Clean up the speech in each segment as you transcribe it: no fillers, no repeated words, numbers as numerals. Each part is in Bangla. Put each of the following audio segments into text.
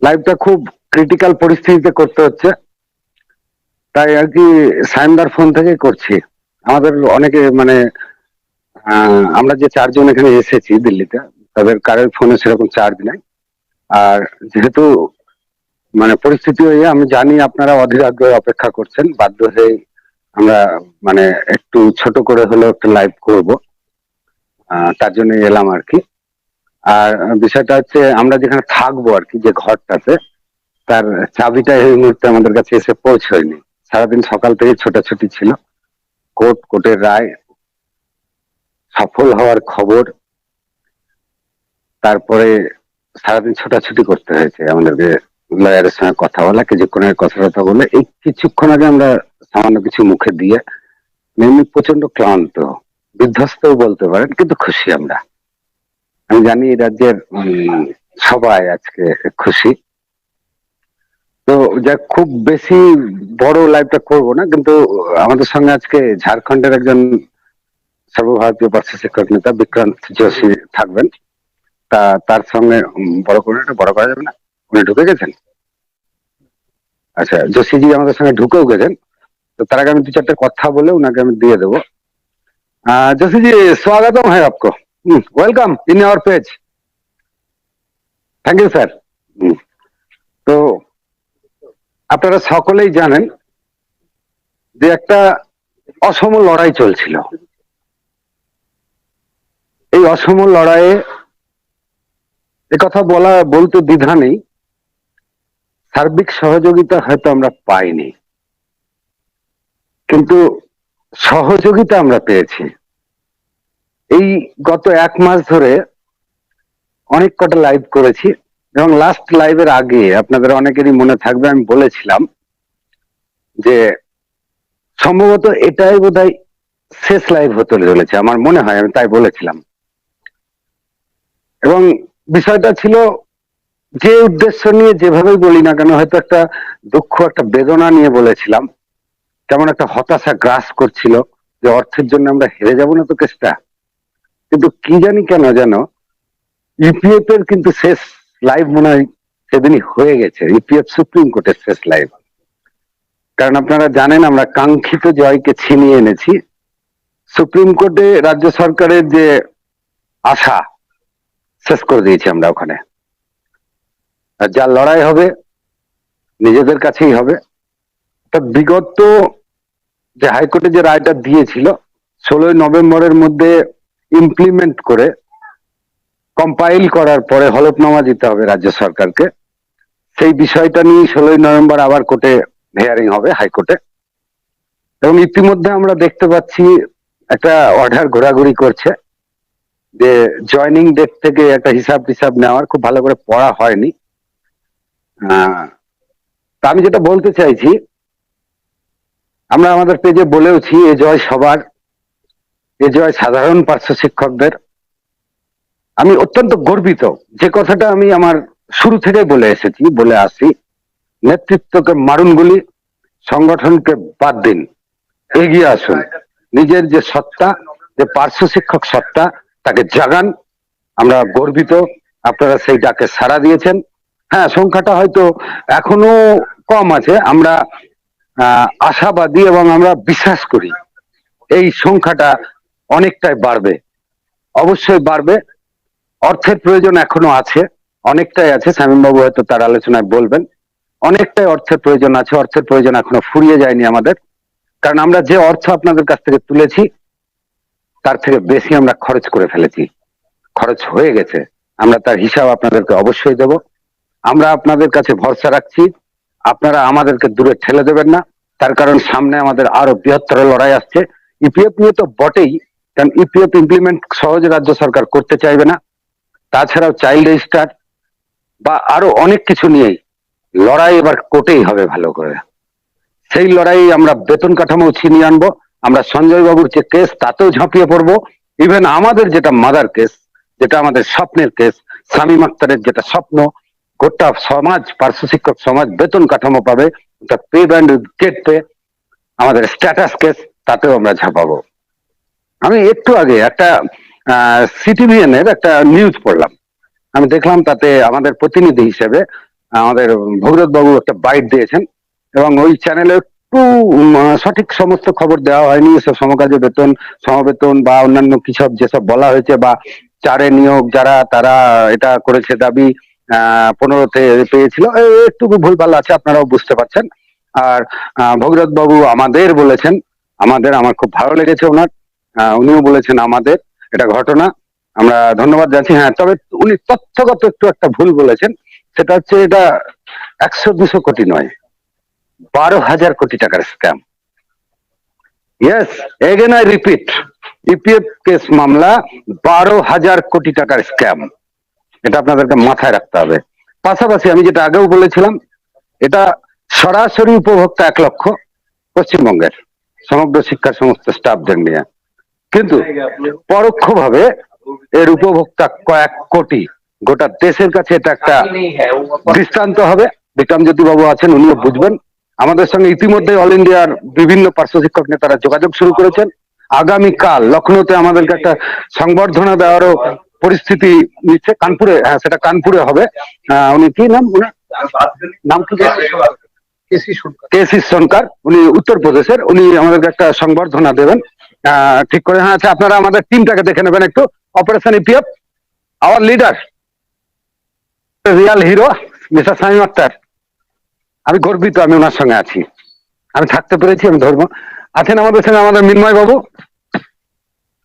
লাইভটা খুব ক্রিটিক্যাল পরিস্থিতিতে করতে হচ্ছে, তাই আর কি সায়নদার ফোন থেকেই করছি। আমাদের অনেকে মানে আমরা যে চারজন এখানে এসেছি দিল্লিতে, তাদের কারোর ফোনে সেরকম চার্জ নেই। আর যেহেতু মানে পরিস্থিতি হয়ে আমি জানি আপনারা অধীর আগ্রহে অপেক্ষা করছেন, বাধ্য হয়ে আমরা মানে একটু ছোট করে হলেও একটা লাইভ করব, তার জন্য এলাম আর কি। আর বিষয়টা হচ্ছে আমরা যেখানে থাকবো আর কি, যে ঘরটাতে, তার চাবিটা এই মুহূর্তে আমাদের কাছে এসে পৌঁছয়নি। সারাদিন সকাল থেকে ছোটাছুটি ছিল, কোর্টের রায়, সফল হওয়ার খবর, তারপরে সারাদিন ছোটাছুটি করতে হয়েছে আমাদেরকে, লয়ারের সঙ্গে কথা বলা, কিছুক্ষণের কথা বলে এই কিছুক্ষণ আগে আমরা সামান্য কিছু মুখে দিয়ে এমনি প্রচন্ড ক্লান্ত, বিধ্বস্তও বলতে পারেন, কিন্তু খুশি আমরা। আমি জানি এই রাজ্যের সবাই আজকে খুশি। তো যা খুব বেশি বড় লাইভটা করব না, কিন্তু আমাদের সঙ্গে আজকে ঝাড়খণ্ডের একজন সর্বভারতীয় পার্শ্ব শিক্ষক নেতা বিক্রান্ত যোশী থাকবেন। তার সঙ্গে বড় করা যাবে না, উনি ঢুকে গেছেন। আচ্ছা, যোশীজি আমাদের সঙ্গে ঢুকেও গেছেন, তো তার আগে আমি দু চারটে কথা বলে ওনাকে আমি দিয়ে দেবো। जोशी जी, स्वागतम है आपको, welcome in our page. Thank you sir. তো আপনারা সকলেই জানেন যে একটা অসম লড়াই চলছিল। এই অসম লড়াইয়ে একথা বলতে দ্বিধা নেই, সার্বিক সহযোগিতা হয়তো আমরা পাইনি, কিন্তু সহযোগিতা আমরা পেয়েছি। এই গত এক মাস ধরে অনেক কটা লাইভ করেছি, এবং লাস্ট লাইভের আগে আপনাদের অনেকেরই মনে থাকবে আমি বলেছিলাম যে সম্ভবত এটাই বোধহয় শেষ লাইভ হতে চলেছে, আমার মনে হয়, আমি তাই বলেছিলাম। এবং বিষয়টা ছিল, যে উদ্দেশ্য নিয়ে যেভাবেই বলি না কেন, হয়তো একটা দুঃখ, একটা বেদনা নিয়ে বলেছিলাম, কেমন একটা হতাশা গ্রাস করছিল যে অর্থের জন্য আমরা হেরে যাব না তো কেসটা। কিন্তু কি জানি কেন যেন ইউপিএফ এর কিন্তু শেষ লাইভ মনে হয় সেদিনই হয়ে গেছে, ইউপিএফ সুপ্রিম কোর্টের শেষ লাইভ। কারণ আপনারা জানেন আমরা কাঙ্ক্ষিত জয়কে ছিনিয়ে এনেছি। সুপ্রিম কোর্টে রাজ্য সরকারের যে আশা শেষ করে দিয়েছি আমরা ওখানে। আর যা লড়াই হবে নিজেদের কাছেই হবে। তা বিগত যে হাইকোর্টে যে রায়টা দিয়েছিল 16 নভেম্বরের মধ্যে ইমপ্লিমেন্ট করে কম্পাইল করার পরে হলফনামা দিতে হবে রাজ্য সরকারকে, সেই বিষয়টা নিয়ে 16 নভেম্বর আবার কোর্টে হিয়ারিং হবে, হাইকোর্টে। এবং ইতিমধ্যে আমরা দেখতে পাচ্ছি একটা অর্ডার ঘোরাঘুরি করছে যে জয়নিং ডেট থেকে একটা হিসাব নেওয়ার, খুব ভালো করে পড়া হয়নি। তা আমি যেটা বলতে চাইছি, আমরা আমাদের পেজে বলেওছি এ জয় সবার, এ জয় সাধারণ পার্শ্ব শিক্ষকদের। আমি অত্যন্ত গর্বিত, যে কথাটা আমি আমার শুরু থেকে বলে আসি, নেতৃত্বকে মারুন গুলি, সংগঠনকে বাদ দিন, এগিয়ে আসুন, নিজের যে সত্তা, যে পার্শ্ব শিক্ষক সত্তা, তাকে জাগান। আমরা গর্বিত আপনারা সেই ডাকে সাড়া দিয়েছেন। হ্যাঁ, সংখ্যাটা হয়তো এখনো কম আছে, আমরা আশাবাদী এবং আমরা বিশ্বাস করি এই সংখ্যাটা অনেকটাই বাড়বে, অবশ্যই বাড়বে। অর্থের প্রয়োজন এখনো আছে, অনেকটাই আছে, শামীমবাবু হয়তো তার আলোচনায় বলবেন। অনেকটাই অর্থের প্রয়োজন আছে, অর্থের প্রয়োজন এখনো ফুরিয়ে যায়নি আমাদের। কারণ আমরা যে অর্থ আপনাদের কাছ থেকে তুলেছি তার থেকে বেশি আমরা খরচ করে ফেলেছি, খরচ হয়ে গেছে। আমরা তার হিসাব আপনাদেরকে অবশ্যই দেব। আমরা আপনাদের কাছে ভরসা রাখছি, আপনারা আমাদেরকে দূরে ঠেলে দেবেন না। তার কারণ সামনে আমাদের আরো বৃহত্তর লড়াই আসছে। ইপিএফ নিয়ে তো বটেই, কারণ ইপিএফ ইমপ্লিমেন্ট সহজে রাজ্য সরকার করতে চাইবে না। তাছাড়াও চাইল্ড রেজিস্টার বা আরো অনেক কিছু নিয়েই লড়াই এবার কোর্টেই হবে ভালো করে। সেই লড়াই আমরা বেতন কাঠামো ছিনিয়ে আনবো, আমরা সঞ্জয় বাবুর যে কেস তাতেও ঝাঁপিয়ে পড়বো। ইভেন আমাদের যেটা মাদার কেস, যেটা আমাদের স্বপ্নের কেস, শামীম আক্তারের যেটা স্বপ্ন, গোটা সমাজ, পার্শ্ব শিক্ষক সমাজ বেতন কাঠামো পাবে, পে ব্যান্ড গেট পে, আমাদের স্ট্যাটাস কেস, তাতেও আমরা ঝাঁপাবো। আমি একটু আগে একটা সিটিভিএন এর একটা নিউজ পড়লাম, আমি দেখলাম তাতে আমাদের প্রতিনিধি হিসেবে আমাদের ভগীরথ বাবু একটা বাইট দিয়েছেন এবং ওই চ্যানেলে একটু সঠিক সমস্ত খবর দেওয়া হয়নি। সব সমকাজে বেতন, সমবেতন বা অন্যান্য কিসব যেসব বলা হয়েছে বা চারে নিয়োগ যারা তারা এটা করেছে দাবি 15তে পেয়েছিল, একটু ভুলভাল আছে, আপনারাও বুঝতে পারছেন। আর ভগীরথ বাবু আমাদের বলেছেন, আমাদের, আমার খুব ভালো লেগেছে ওনার, উনিও বলেছেন আমাদের, এটা ঘটনা, আমরা ধন্যবাদ জানাচ্ছি। হ্যাঁ, তবে উনি তথ্যগত একটু একটা ভুল বলেছেন, সেটা হচ্ছে এটা 100-200 কোটি নয়, 12,000 কোটি টাকার scam. Yes, again I repeat, EPF case মামলা 12,000 কোটি টাকার স্ক্যাম, এটা আপনাদেরকে মাথায় রাখতে হবে। পাশাপাশি আমি যেটা আগেও বলেছিলাম, এটা সরাসরি উপভোক্তা 1 লক্ষ পশ্চিমবঙ্গের সমগ্র শিক্ষার সমস্ত স্টাফদের নিয়ে, কিন্তু পরোক্ষভাবে এর উপভোক্তা কয়েক কোটি, গোটা দেশের কাছে এটা একটা দৃষ্টান্ত হবে। বিক্রমজ্যোতি বাবু আছেন, উনিও বুঝবেন। আমাদের সঙ্গে ইতিমধ্যে অল ইন্ডিয়ার বিভিন্ন পার্শ্ব শিক্ষক নেতারা যোগাযোগ শুরু করেছেন। আগামীকাল লখনৌতে আমাদেরকে একটা সংবর্ধনা দেওয়ারও পরিস্থিতি নিচ্ছে, কানপুরে, হ্যাঁ সেটা কানপুরে হবে। উনি কি নাম, নাম কি, কেসি সরকার, উনি উত্তরপ্রদেশের, উনি আমাদেরকে একটা সংবর্ধনা দেবেন ঠিক করে। হ্যাঁ আচ্ছা, আপনারা আমাদের টিমটাকে দেখে নেবেন একটু। Operation EPF, our leader, real hero mister Shamim Akhtar, আমি গর্বিত, আমি ওনার সঙ্গে আছি, আমি থাকতে পেরেছি, আমি ধর্ম আছেন আমাদের সঙ্গে। আমাদের মিনময় বাবু,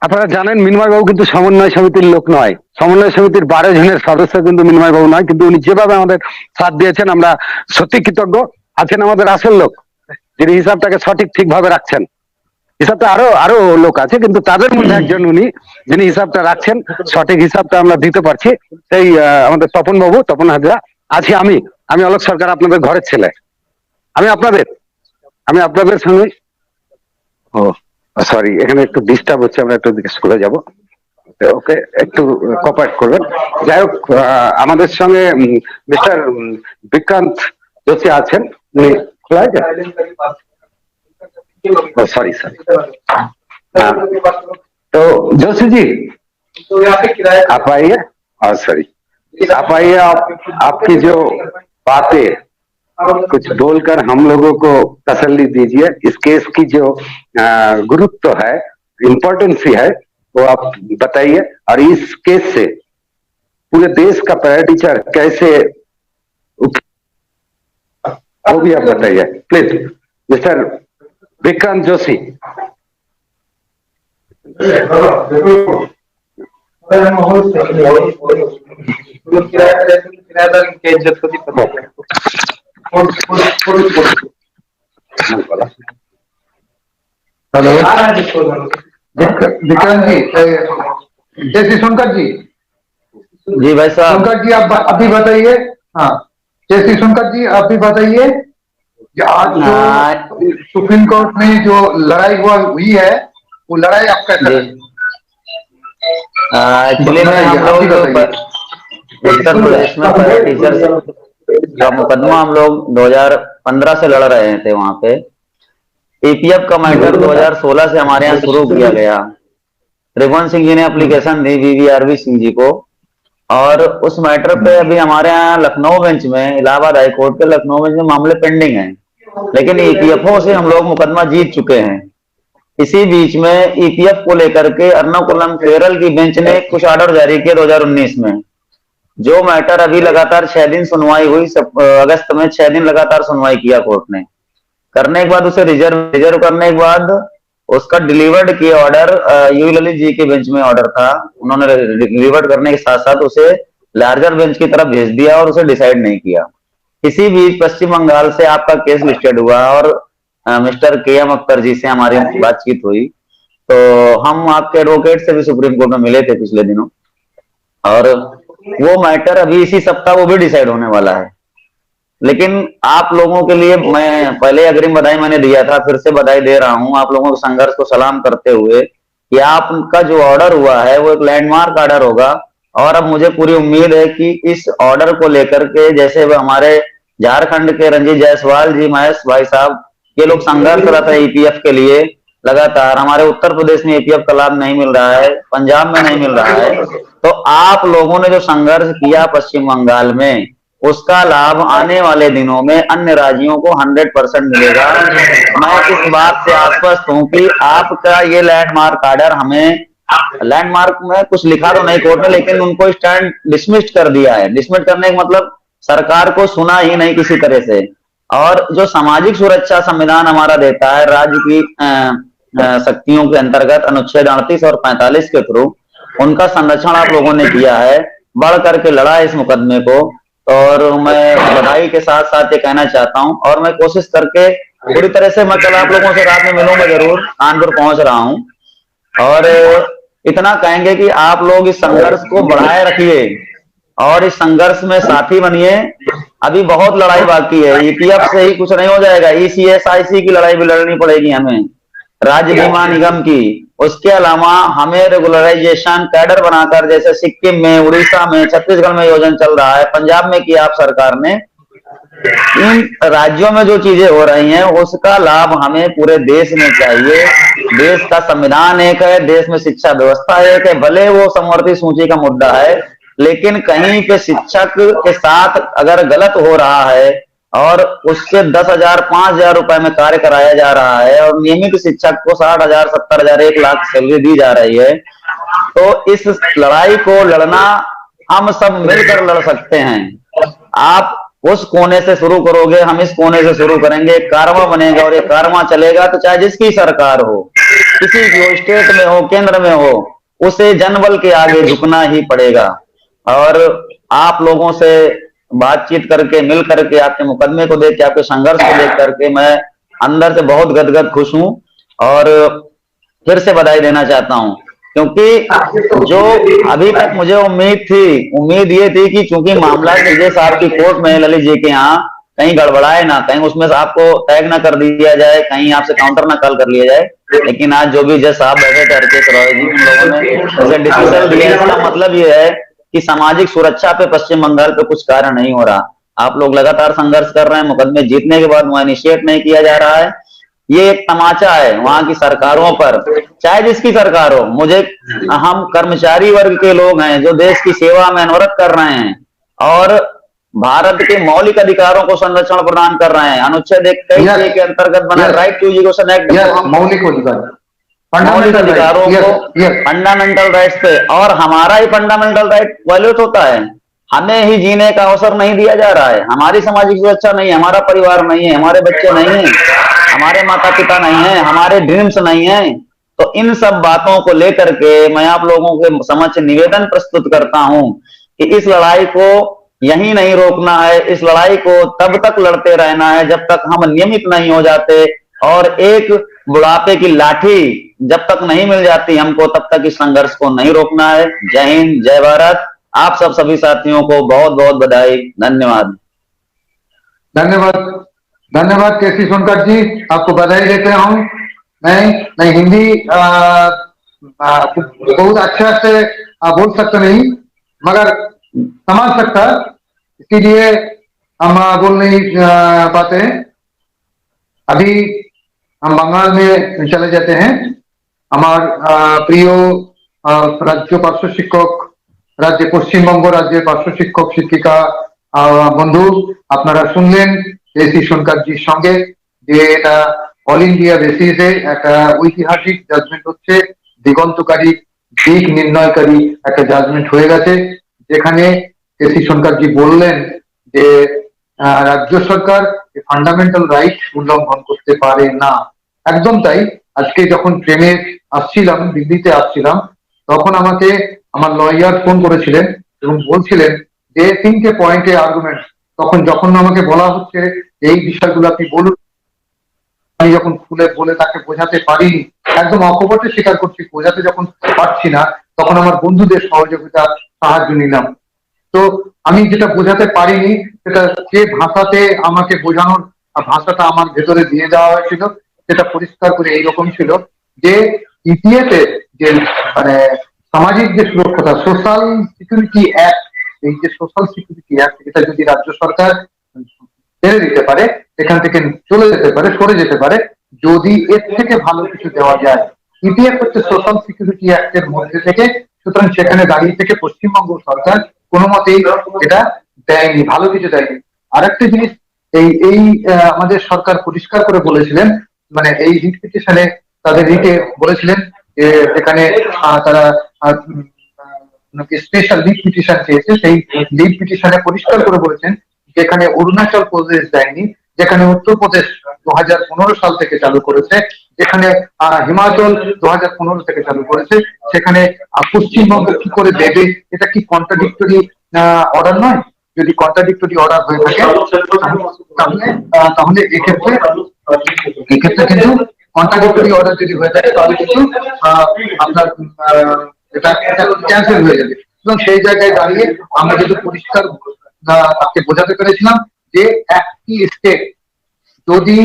আপনারা জানেন মিনময় বাবু কিন্তু সমন্বয় সমিতির লোক নয়, সমন্বয় সমিতির 12 জনের সদস্য কিন্তু মিনময় বাবু নয়, কিন্তু উনি যেভাবে আমাদের সাথ দিয়েছেন আমরা সত্যি কৃতজ্ঞ। আছেন আমাদের আসল লোক, যিনি হিসাবটাকে সঠিক ঠিকভাবে রাখছেন। হিসাবটা আরো লোক আছে, কিন্তু তাদের মধ্যে একজন উনি, যিনি হিসাবটা রাখছেন, সঠিক হিসাবটা আমরা দিতে পারছি, সেই আমাদের তপন বাবু, তপন হাজরা। আছি আমি অলোক সরকার, আপনাদের ঘরের ছেলে, আমি আপনাদের সঙ্গে। ও সরি, এখানে একটু ডিস্টার্ব হচ্ছে, আমরা একটু দিকে স্কুলে যাবো, ওকে একটু কোঅপারেট করবেন। যাই হোক, আমাদের সঙ্গে মিস্টার বিক্রান্ত যোশী আছেন, উনি খোলা আছে, सॉरी सॉरी। तो जोशी जी आप आइए, और सॉरी आप आइए, आपकी जो बातें कुछ बोलकर हम लोगों को तसल्ली दीजिए। इस केस की जो गुरुत्व है, इम्पोर्टेंसी है, वो आप बताइए, और इस केस से पूरे देश का पैराटीचर कैसे, वो भी आप बताइए please, mister Vikrant Joshi. Hello Vikrant ji, जैसे शंकर जी, जी भाई साहब। शंकर जी आप अभी बताइए। हाँ जैसे शंकर जी आप भी बताइए, आज जो सुप्रीम कोर्ट में जो लड़ाई हुई है, वो लड़ाई आप कैसे? एक्चुअली में हम लोग उत्तर प्रदेश में टीचर का मुकदमा हम लोग 2015 से लड़ रहे थे। वहां पे ईपीएफ का मैटर 2016 से हमारे यहाँ शुरू किया गया। त्रिभुवन सिंह जी ने एप्लीकेशन दी वीवीआरवी सिंह जी को, और उस मैटर पे अभी हमारे यहाँ लखनऊ बेंच में, इलाहाबाद हाई कोर्ट के लखनऊ बेंच में मामले पेंडिंग हैं, लेकिन ईपीएफओ से हम लोग मुकदमा जीत चुके हैं। इसी बीच में ईपीएफ को लेकर के एर्नाकुलम केरल की बेंच ने कुछ ऑर्डर जारी किए 2019 में। जो मैटर अभी लगातार 6 दिन सुनवाई हुई, अगस्त में 6 दिन लगातार सुनवाई किया कोर्ट ने, करने के बाद उसे रिजर्व करने के बाद उसका डिलीवर्ड किया ऑर्डर, यू ललित जी के बेंच में ऑर्डर था, उन्होंने डिलीवर्ड करने के साथ साथ उसे लार्जर बेंच की तरफ भेज दिया और उसे डिसाइड नहीं किया। इसी बीच पश्चिम बंगाल से आपका केस लिस्टेड हुआ और मिस्टर केएम अख्तर जी से हमारी बातचीत हुई, तो हम आपके एडवोकेट से भी सुप्रीम कोर्ट में मिले थे पिछले दिनों, और वो मैटर अभी इसी सप्ताह वो भी डिसाइड होने वाला है। लेकिन आप लोगों के लिए मैं पहले अग्रिम बधाई मैंने दिया था, फिर से बधाई दे रहा हूं आप लोगों के संघर्ष को सलाम करते हुए, कि आपका जो ऑर्डर हुआ है वो एक लैंडमार्क ऑर्डर होगा। और अब मुझे पूरी उम्मीद है कि इस ऑर्डर को लेकर के, जैसे हमारे झारखंड के रंजीत जायसवाल जी, महेश भाई साहब, ये लोग संघर्षरत है ईपीएफ के लिए लगातार, हमारे उत्तर प्रदेश में ईपीएफ का लाभ नहीं मिल रहा है, पंजाब में नहीं मिल रहा है, तो आप लोगों ने जो संघर्ष किया पश्चिम बंगाल में, उसका लाभ आने वाले दिनों में अन्य राज्यों को 100% मिलेगा। मैं इस बात से आश्वस्त हूं कि आपका ये लैंडमार्क ऑर्डर, हमें लैंडमार्क में कुछ लिखा तो नहीं कोर्ट ने, लेकिन उनको स्टैंड डिसमिस्ड कर दिया है। डिसमिस करने का मतलब सरकार को सुना ही नहीं किसी तरह से। और जो सामाजिक सुरक्षा संविधान हमारा देता है राज्य की शक्तियों के अंतर्गत अनुच्छेद 38 और 45 के थ्रू, उनका संरक्षण आप लोगों ने किया है, बढ़ करके लड़ा है इस मुकदमे को। और मैं बधाई के साथ साथ ये कहना चाहता हूं, और मैं कोशिश करके पूरी तरह से, मैं कल आप लोगों से रात में मिलूंगा जरूर, कानपुर पहुंच रहा हूं, और इतना कहेंगे कि आप लोग इस संघर्ष को बढ़ाए रखिए और इस संघर्ष में साथी बनिए। अभी बहुत लड़ाई बाकी है, ईपीएफ से ही कुछ नहीं हो जाएगा, ईसीएसआईसी की लड़ाई भी लड़नी पड़ेगी हमें, राज्य बीमा निगम की। उसके अलावा हमें रेगुलराइजेशन कैडर बनाकर, जैसे सिक्किम में, उड़ीसा में, छत्तीसगढ़ में योजना चल रहा है, पंजाब में किया आप सरकार ने, इन राज्यों में जो चीजें हो रही हैं उसका लाभ हमें पूरे देश में चाहिए। देश का संविधान एक है, देश में शिक्षा व्यवस्था एक है, भले वो समवर्ती सूची का मुद्दा है, लेकिन कहीं पे शिक्षक के साथ अगर गलत हो रहा है और उससे 10,000 5,000 रुपए में कार्य कराया जा रहा है और नियमित शिक्षक को 60,000 70,000 1 लाख सैलरी दी जा रही है, तो इस लड़ाई को लड़ना हम सब मिलकर लड़ सकते हैं। आप उस कोने से शुरू करोगे, हम इस कोने से शुरू करेंगे, कारवां बनेगा, और ये कारवां चलेगा तो चाहे जिसकी सरकार हो, किसी की हो, स्टेट में हो, केंद्र में हो, उसे जनबल के आगे झुकना ही पड़ेगा। और आप लोगों से बातचीत करके, मिल करके, आपके मुकदमे को देख के, आपके संघर्ष को देख करके मैं अंदर से बहुत गदगद खुश हूं, और फिर से बधाई देना चाहता हूं। क्योंकि जो अभी तक मुझे उम्मीद ये थी कि चूंकि मामला जज साहब की कोर्ट में, ललित जी के यहाँ, कहीं गड़बड़ाए ना, कहीं उसमें से आपको टैग ना कर दिया जाए, कहीं आपसे काउंटर ना कॉल कर लिया जाए। लेकिन आज जो भी जज साहब बैठे थे, हरकेश रॉय जी, उन लोगों ने उसे डिस्मिसल दिया। इसका मतलब ये है कि सामाजिक सुरक्षा पे पश्चिम बंगाल पे कुछ कार्य नहीं हो रहा। आप लोग लगातार संघर्ष कर रहे हैं, मुकदमे जीतने के बाद वहां इनिशिएट नहीं किया जा रहा है। ये एक तमाचा है वहां की सरकारों पर, चाहे जिसकी सरकार हो। हम कर्मचारी वर्ग के लोग हैं जो देश की सेवा में अनवरत कर रहे हैं और भारत के मौलिक अधिकारों को संरक्षण प्रदान कर रहे हैं। अनुच्छेद 21 के अंतर्गत बना राइट टू एजुकेशन एक्ट, मौलिक अधिकारों को, फंडामेंटल राइट्स पे, और हमारा ही फंडामेंटल राइट वायलेट होता है। हमें ही जीने का अवसर नहीं दिया जा रहा है, हमारी सामाजिक सुरक्षा नहीं है, हमारा परिवार नहीं है, हमारे बच्चे नहीं है, हमारे माता पिता नहीं है, हमारे ड्रीम्स नहीं है। तो इन सब बातों को लेकर के मैं आप लोगों के समक्ष निवेदन प्रस्तुत करता हूं कि इस लड़ाई को यहीं नहीं रोकना है, इस लड़ाई को तब तक लड़ते रहना है जब तक हम नियमित नहीं हो जाते, और एक बुढ़ापे की लाठी जब तक नहीं मिल जाती हमको, तब तक इस संघर्ष को नहीं रोकना है। जय हिंद, जय भारत। आप सब सभी साथियों को बहुत बहुत बधाई, धन्यवाद। धन्यवाद, धन्यवाद केसी सोनकर जी, आपको बधाई देते हूँ। मैं हिंदी बहुत अच्छा से बोल सकता नहीं, मगर समझ सकता, इसीलिए हम बोल नहीं पाते हैं। अभी हम बंगाल में चले जाते हैं। हमार प्रिय राज्य पार्श्व शिक्षक, राज्य पश्चिमबंग राज्य पार्श्व शिक्षक शिक्षिका बंधु, আপনারা শুনলেন কেসি সরকারজির সঙ্গে যে এটা অল ইন্ডিয়া বেসিসে একটা ঐতিহাসিক জাজমেন্ট হচ্ছে, দিগন্তকারী, দিক নির্ণয়কারী একটা জাজমেন্ট হয়ে গেছে, যেখানে কেসি সরকারজি বললেন যে রাজ্য সরকার ফান্ডামেন্টাল রাইট উল্লঙ্ঘন করতে পারে না। একদম তাই। আজকে যখন ট্রেনে আসছিলাম, দিল্লিতে আসছিলাম, তখন আমাকে আমার লয়ার ফোন করেছিলেন এবং বলছিলেন যে 3টে পয়েন্টে আর্গুমেন্ট। তখন যখন আমাকে বলা হচ্ছে এই বিষয়গুলো আপনি বলুন, আমি যখন খুলে বলে তাকে বোঝাতে পারিনি, একদম অকপটে স্বীকার করছি, বোঝাতে যখন পারছি না, তখন আমার বন্ধুদের সহযোগিতা সাহায্য নিলাম। তো আমি যেটা বোঝাতে পারিনি সেটা যে ভাষাতে আমাকে বোঝানোর ভাষাটা আমার ভেতরে দিয়ে দেওয়া হয়েছিল, সেটা পরিষ্কার করে এইরকম ছিল যে ইতিহাসে যে মানে সামাজিক যে সুরক্ষতা, সোশ্যাল সিকিউরিটি অ্যাক্ট, এই যে সোশ্যাল সিকিউরিটি অ্যাক্ট, এটা যদি রাজ্য সরকার ছেড়ে দিতে পারে, এখান থেকে চলে যেতে পারে, সরে যেতে পারে, যদি এর থেকে ভালো কিছু দেওয়া যায়। ইপিএফ হচ্ছে সোশ্যাল সিকিউরিটি অ্যাক্টের মধ্যে থেকে, সুতরাং সেখানে দাঁড়িয়ে থেকে পশ্চিমবঙ্গ সরকার কোনো মতেই এটা দেয়নি, ভালো কিছু দেয়নি। আরেকটা জিনিস, এই এই আমাদের সরকার পরিষ্কার করে বলেছিলেন, মানে এই রিট পিটিশনে, তাদের রিটে বলেছিলেন যে এখানে তারা স্পেশাল লিভ পিটিশন চেয়েছে, সেই লিভ পিটিশনে পরিষ্কার করে বলেছেন যেখানে অরুণাচল প্রদেশ দেয়নি, যেখানে উত্তরপ্রদেশ 2015 সাল থেকে চালু করেছে, যেখানে হিমাচল 2015 থেকে চালু করেছে, সেখানে পশ্চিমবঙ্গ কি করে দেবে? এটা কি কন্ট্রাডিক্টরি অর্ডার নয়? যদি কন্ট্রাডিক্টরি অর্ডার হয়ে থাকে তাহলে তাহলে এক্ষেত্রে কিন্তু কন্ট্রাডিক্টরি অর্ডার যদি হয়ে থাকে তাহলে কিন্তু আপনার এটা ক্যান্সেল হয়ে যাবে। এবং সেই জায়গায় দাঁড়িয়ে আমরা যদি পরিষ্কার তাকে বোঝাতে পেরেছিলাম যে একটি স্টেট যদি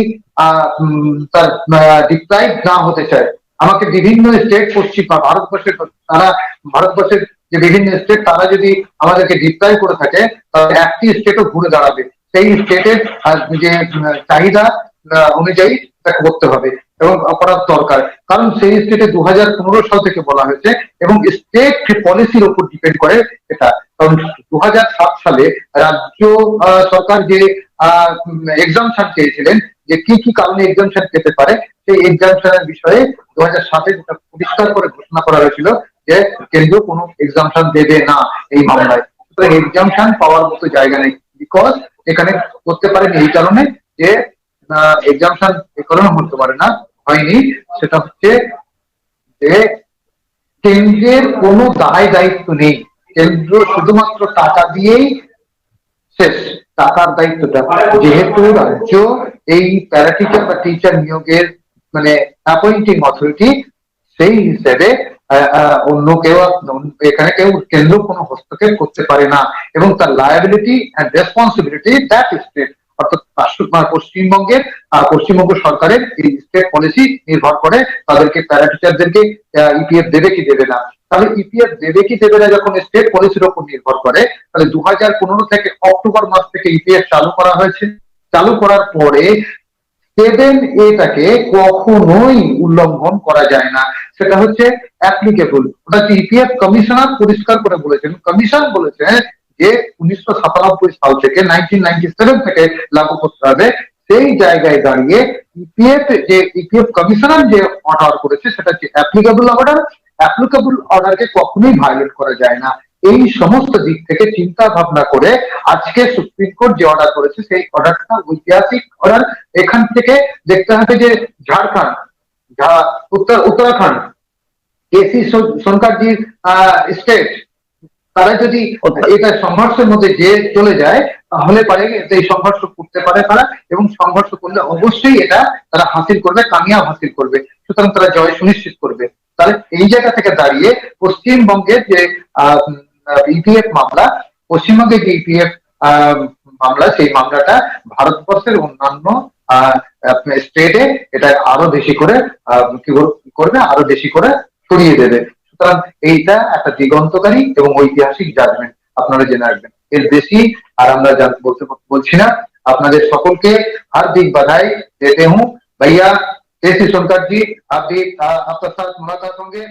তার ডিপ্রাইভ না হতে চায়, আমাকে বিভিন্ন স্টেট পশ্চিম ভারতবর্ষের তারা ভারতবর্ষের যে বিভিন্ন স্টেট তারা যদি আমাদেরকে ডিপ্রাইভ করে থাকে, তাহলে একটি স্টেটও ঘুরে দাঁড়াবে, সেই স্টেটের যে চাহিদা অনুযায়ী তাকে করতে হবে এবং করার দরকার। কারণ সেই স্টেটে 2015 সাল থেকে বলা হয়েছে এবং স্টেট পলিসির উপর ডিপেন্ড করে এটা। কারণ 2007 সালে রাজ্য সরকার যে এক্সামশন চেয়েছিলেন, যে কি কি কারণে এক্সামশন পেতে পারে, সেই এক্সামশনের বিষয়ে 2007-এ যেটা পরিষ্কার করে ঘোষণা করা হয়েছিল যে কেন্দ্র কোনো এক্সামশন দেবে না এই মামলায়। সুতরাং এক্সামশন পাওয়ার মতো জায়গা নেই, বিকজ এখানে করতে পারেনি এই কারণে যে এক্সামশন এই কারণে হতে পারে না, হয়নি, সেটা হচ্ছে যে কেন্দ্রের কোনো দায় দায়িত্ব নেই, কেন্দ্র শুধুমাত্র টাকা দিয়েই শেষ, টাকার দায়িত্বটা যেহেতু রাজ্য এই প্যারাটিচার বা টিচার নিয়োগের মানে অ্যাপয়েন্টিং অথরিটি, সেই হিসেবে অন্য কেউ এখানে কেন্দ্র কোনো হস্তক্ষেপ করতে পারে না এবং তার liability and responsibility that state, অর্থাৎ পশ্চিমবঙ্গ সরকারের এই স্টেট পলিসি নির্ভর করে তাদেরকে প্যারাটিচারদেরকে ইপিএফ দেবে কি দেবে না। তাহলে ইপিএফ দেবে কি দেবে না যখন স্টেট পলিসির উপর নির্ভর করে, তাহলে 2015 থেকে অক্টোবর মাস থেকে ইপিএফ চালু করা হয়েছে। চালু করার পরে 7A-টাকে কখনোই উল্লঙ্ঘন করা যায় না, সেটা হচ্ছে অ্যাপ্লিকেবল। ওটা ইপিএফ কমিশনার পরিষ্কার করে বলেছেন, কমিশন বলেছে যে 1997 সাল থেকে 1997 থেকে লাগু করতে হবে। সেই জায়গায় দাঁড়িয়ে ইপিএফ কমিশনার যে অর্ডার করেছে সেটা হচ্ছে অ্যাপ্লিকেবল অর্ডার। অ্যাপ্লিকেবল অর্ডারকে কখনোই ভায়োলেট করা যায় না। এই সমস্ত দিক থেকে চিন্তা ভাবনা করে আজকে সুপ্রিম কোর্ট যে অর্ডার করেছে সেই অর্ডারটা ঐতিহাসিক অর্ডার। এখান থেকে দেখতে হবে যে ঝাড়খণ্ড, উত্তরাখণ্ড, কেসি সোনকারজির স্টেট, তারা যদি এটা সংঘর্ষের মধ্যে যে চলে যায় তাহলে পারে এই সংঘর্ষ করতে পারে তারা, এবং সংঘর্ষ করলে অবশ্যই এটা তারা হাসিল করবে, কামিয়াব হাসিল করবে, সুতরাং তারা জয় সুনিশ্চিত করবে। তাহলে এই জায়গা থেকে দাঁড়িয়ে পশ্চিমবঙ্গের যে ইপিএফ মামলা, পশ্চিমবঙ্গের যে ইপিএফ মামলা, সেই মামলাটা ভারতবর্ষের অন্যান্য স্টেটে এটা আরো বেশি করে কি করবে, আরো বেশি করে ছড়িয়ে দেবে। সুতরাং এইটা একটা দিগন্তকারী এবং ঐতিহাসিক জাজমেন্ট, আপনারা জেনে রাখবেন। এর বেশি আর আমরা বলছি না। আপনাদের সকলকে हार्दिक बधाई देते हूँ। भैया केसी सोनकर जी, आप भी आपके साथ मुलाकात होंगे।